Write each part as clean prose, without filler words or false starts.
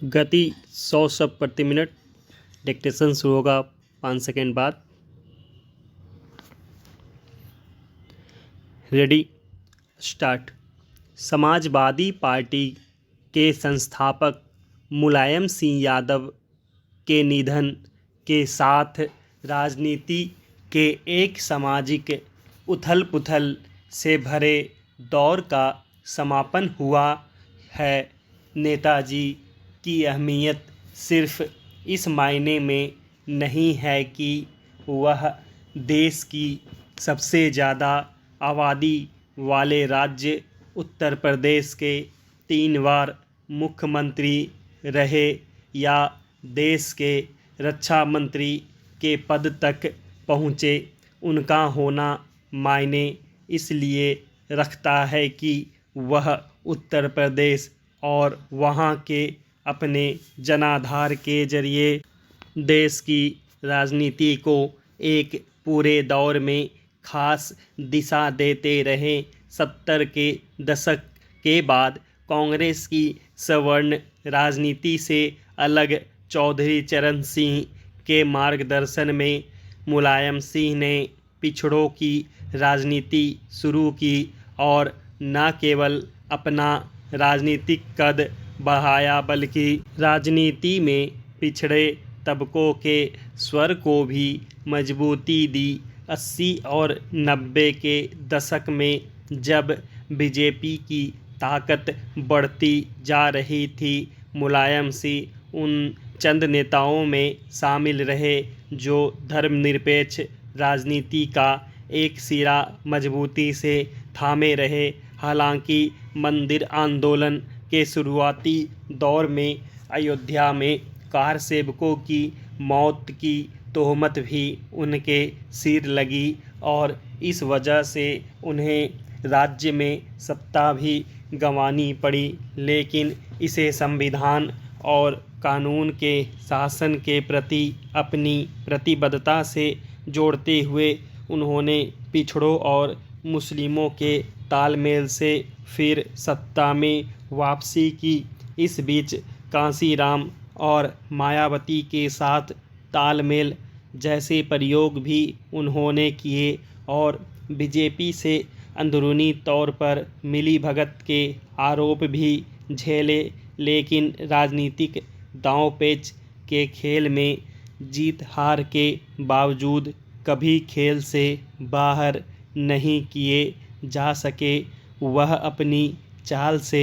गति 100 शब्द प्रति मिनट। डिक्टेशन शुरू होगा 5 सेकेंड बाद। Ready, start. समाजवादी पार्टी के संस्थापक मुलायम सिंह यादव के निधन के साथ राजनीति के एक सामाजिक उथल-पुथल से भरे दौर का समापन हुआ है। नेताजी की अहमियत सिर्फ इस मायने में नहीं है कि वह देश की सबसे ज़्यादा आबादी वाले राज्य उत्तर प्रदेश के 3 बार मुख्यमंत्री रहे या देश के रक्षा मंत्री के पद तक पहुँचे। उनका होना मायने इसलिए रखता है कि वह उत्तर प्रदेश और वहाँ के अपने जनाधार के जरिए देश की राजनीति को एक पूरे दौर में खास दिशा देते रहे। 70 के दशक के बाद कांग्रेस की सवर्ण राजनीति से अलग चौधरी चरण सिंह के मार्गदर्शन में मुलायम सिंह ने पिछड़ों की राजनीति शुरू की और न केवल अपना राजनीतिक कद बढ़ाया बल्कि राजनीति में पिछड़े तबकों के स्वर को भी मजबूती दी। 80 और 90 के दशक में जब बीजेपी की ताकत बढ़ती जा रही थी, मुलायम सिंह उन चंद नेताओं में शामिल रहे जो धर्मनिरपेक्ष राजनीति का एक सिरा मजबूती से थामे रहे। हालांकि मंदिर आंदोलन के शुरुआती दौर में अयोध्या में कार सेवकों की मौत की तोहमत भी उनके सिर लगी और इस वजह से उन्हें राज्य में सत्ता भी गंवानी पड़ी। लेकिन इसे संविधान और कानून के शासन के प्रति अपनी प्रतिबद्धता से जोड़ते हुए उन्होंने पिछड़ों और मुस्लिमों के तालमेल से फिर सत्ता में वापसी की। इस बीच कांशीराम और मायावती के साथ तालमेल जैसे प्रयोग भी उन्होंने किए और बीजेपी से अंदरूनी तौर पर मिलीभगत के आरोप भी झेले। लेकिन राजनीतिक दांव-पेच के खेल में जीत हार के बावजूद कभी खेल से बाहर नहीं किए जा सके। वह अपनी चाल से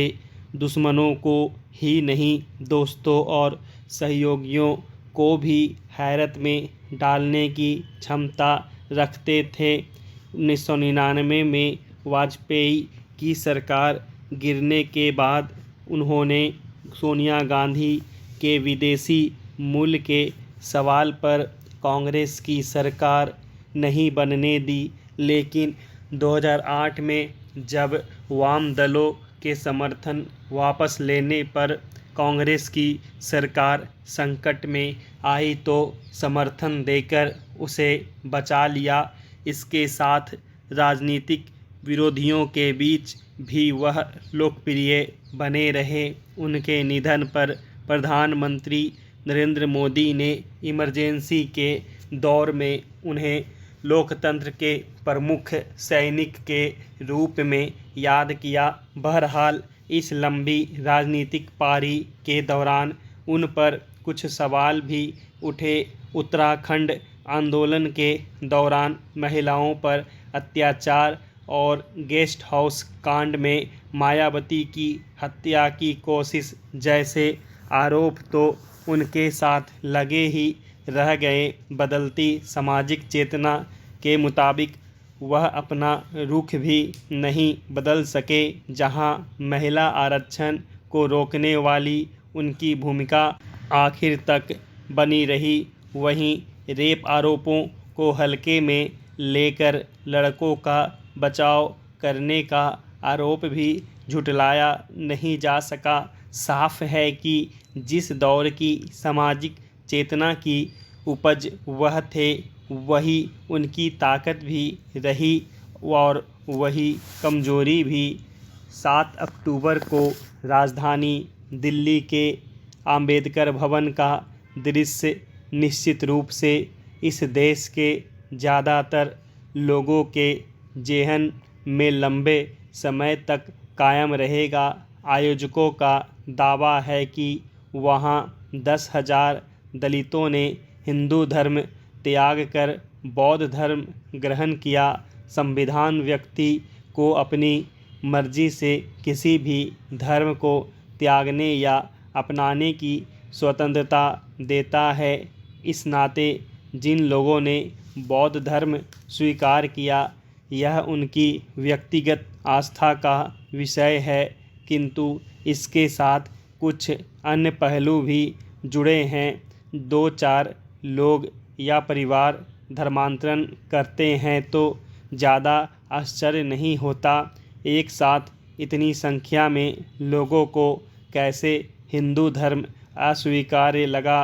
दुश्मनों को ही नहीं, दोस्तों और सहयोगियों को भी हैरत में डालने की क्षमता रखते थे। 1999 में वाजपेयी की सरकार गिरने के बाद उन्होंने सोनिया गांधी के विदेशी मूल्य के सवाल पर कांग्रेस की सरकार नहीं बनने दी। लेकिन 2008 में जब वाम दलों के समर्थन वापस लेने पर कांग्रेस की सरकार संकट में आई तो समर्थन देकर उसे बचा लिया। इसके साथ राजनीतिक विरोधियों के बीच भी वह लोकप्रिय बने रहे। उनके निधन पर प्रधानमंत्री नरेंद्र मोदी ने इमरजेंसी के दौर में उन्हें लोकतंत्र के प्रमुख सैनिक के रूप में याद किया। बहरहाल इस लंबी राजनीतिक पारी के दौरान उन पर कुछ सवाल भी उठे। उत्तराखंड आंदोलन के दौरान महिलाओं पर अत्याचार और गेस्ट हाउस कांड में मायावती की हत्या की कोशिश जैसे आरोप तो उनके साथ लगे ही रह गए। बदलती सामाजिक चेतना के मुताबिक वह अपना रुख भी नहीं बदल सके। जहां महिला आरक्षण को रोकने वाली उनकी भूमिका आखिर तक बनी रही, वहीं रेप आरोपों को हल्के में लेकर लड़कों का बचाव करने का आरोप भी झुठलाया नहीं जा सका। साफ है कि जिस दौर की सामाजिक चेतना की उपज वह थे, वही उनकी ताकत भी रही और वही कमजोरी भी। 7 अक्टूबर को राजधानी दिल्ली के आम्बेडकर भवन का दृश्य निश्चित रूप से इस देश के ज़्यादातर लोगों के ज़हन में लंबे समय तक कायम रहेगा। आयोजकों का दावा है कि वहाँ 10,000 दलितों ने हिंदू धर्म त्याग कर बौद्ध धर्म ग्रहण किया। संविधान व्यक्ति को अपनी मर्जी से किसी भी धर्म को त्यागने या अपनाने की स्वतंत्रता देता है। इस नाते जिन लोगों ने बौद्ध धर्म स्वीकार किया, यह उनकी व्यक्तिगत आस्था का विषय है, किंतु इसके साथ कुछ अन्य पहलू भी जुड़े हैं। 2-4 लोग या परिवार धर्मांतरण करते हैं तो ज़्यादा आश्चर्य नहीं होता। एक साथ इतनी संख्या में लोगों को कैसे हिंदू धर्म अस्वीकार्य लगा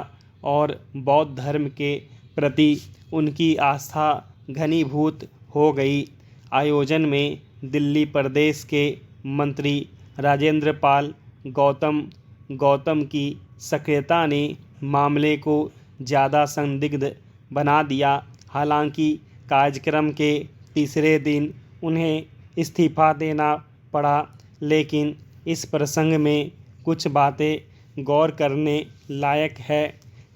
और बौद्ध धर्म के प्रति उनकी आस्था घनीभूत हो गई। आयोजन में दिल्ली प्रदेश के मंत्री राजेंद्र पाल गौतम की सक्रियता ने मामले को ज़्यादा संदिग्ध बना दिया। हालांकि कार्यक्रम के तीसरे दिन उन्हें इस्तीफा देना पड़ा, लेकिन इस प्रसंग में कुछ बातें गौर करने लायक है।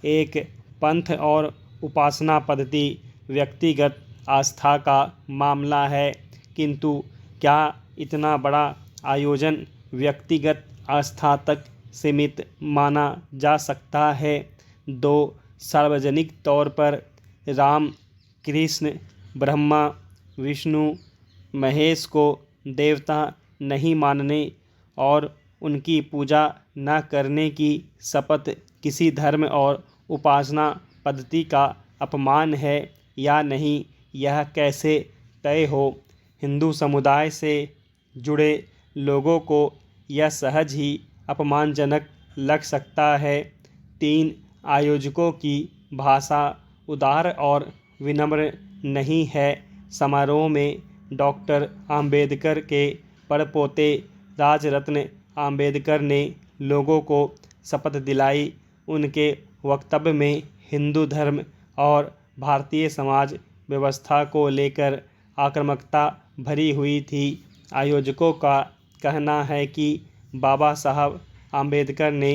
एक पंथ और उपासना पद्धति व्यक्तिगत आस्था का मामला है, किंतु क्या इतना बड़ा आयोजन व्यक्तिगत आस्था तक सीमित माना जा सकता है? 2. सार्वजनिक तौर पर राम, कृष्ण, ब्रह्मा, विष्णु, महेश को देवता नहीं मानने और उनकी पूजा न करने की शपथ किसी धर्म और उपासना पद्धति का अपमान है या नहीं, यह कैसे तय हो? हिंदू समुदाय से जुड़े लोगों को यह सहज ही अपमानजनक लग सकता है। 3. आयोजकों की भाषा उदार और विनम्र नहीं है। समारोह में डॉक्टर आम्बेडकर के पड़पोते राजरत्न आम्बेडकर ने लोगों को शपथ दिलाई। उनके वक्तव्य में हिंदू धर्म और भारतीय समाज व्यवस्था को लेकर आक्रामकता भरी हुई थी। आयोजकों का कहना है कि बाबा साहब आम्बेडकर ने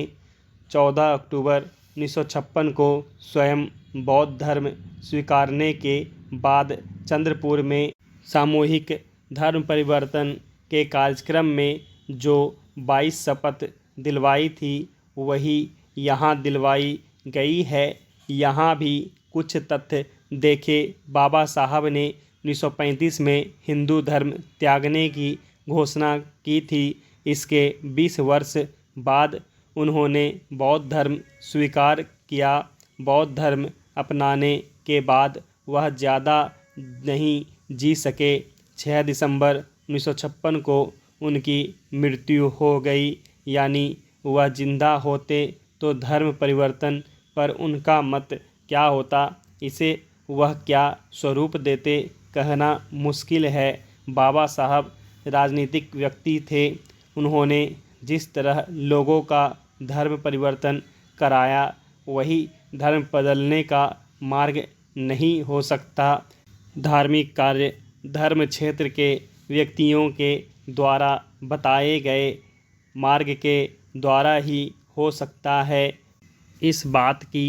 14 अक्टूबर 1956 को स्वयं बौद्ध धर्म स्वीकारने के बाद चंद्रपुर में सामूहिक धर्म परिवर्तन के कार्यक्रम में जो 22 शपथ दिलवाई थी, वही यहाँ दिलवाई गई है। यहाँ भी कुछ तथ्य देखे। बाबा साहब ने 1935 में हिंदू धर्म त्यागने की घोषणा की थी। इसके 20 वर्ष बाद उन्होंने बौद्ध धर्म स्वीकार किया। बौद्ध धर्म अपनाने के बाद वह ज़्यादा नहीं जी सके। 6 दिसंबर 1956 को उनकी मृत्यु हो गई। यानी वह जिंदा होते तो धर्म परिवर्तन पर उनका मत क्या होता, इसे वह क्या स्वरूप देते, कहना मुश्किल है। बाबा साहब राजनीतिक व्यक्ति थे। उन्होंने जिस तरह लोगों का धर्म परिवर्तन कराया, वही धर्म बदलने का मार्ग नहीं हो सकता। धार्मिक कार्य धर्म क्षेत्र के व्यक्तियों के द्वारा बताए गए मार्ग के द्वारा ही हो सकता है। इस बात की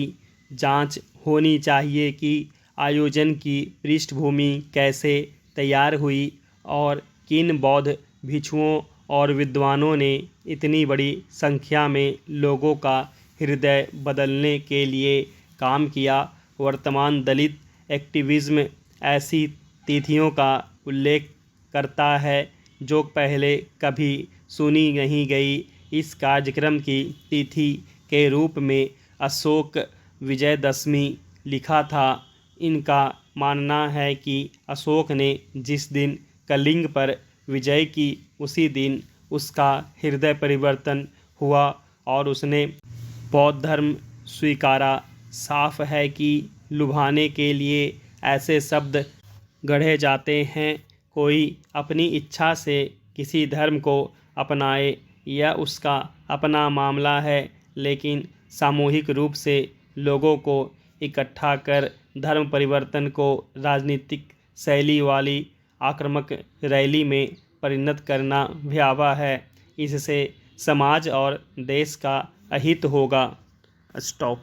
जांच होनी चाहिए कि आयोजन की पृष्ठभूमि कैसे तैयार हुई और किन बौद्ध भिक्षुओं और विद्वानों ने इतनी बड़ी संख्या में लोगों का हृदय बदलने के लिए काम किया। वर्तमान दलित एक्टिविज्म ऐसी तिथियों का उल्लेख करता है जो पहले कभी सुनी नहीं गई। इस कार्यक्रम की तिथि के रूप में अशोक विजयदशमी लिखा था। इनका मानना है कि अशोक ने जिस दिन कलिंग पर विजय की, उसी दिन उसका हृदय परिवर्तन हुआ और उसने बौद्ध धर्म स्वीकारा। साफ है कि लुभाने के लिए ऐसे शब्द गढ़े जाते हैं। कोई अपनी इच्छा से किसी धर्म को अपनाए, यह उसका अपना मामला है, लेकिन सामूहिक रूप से लोगों को इकट्ठा कर धर्म परिवर्तन को राजनीतिक शैली वाली आक्रामक रैली में परिणत करना भयावह है। इससे समाज और देश का अहित होगा। स्टॉप।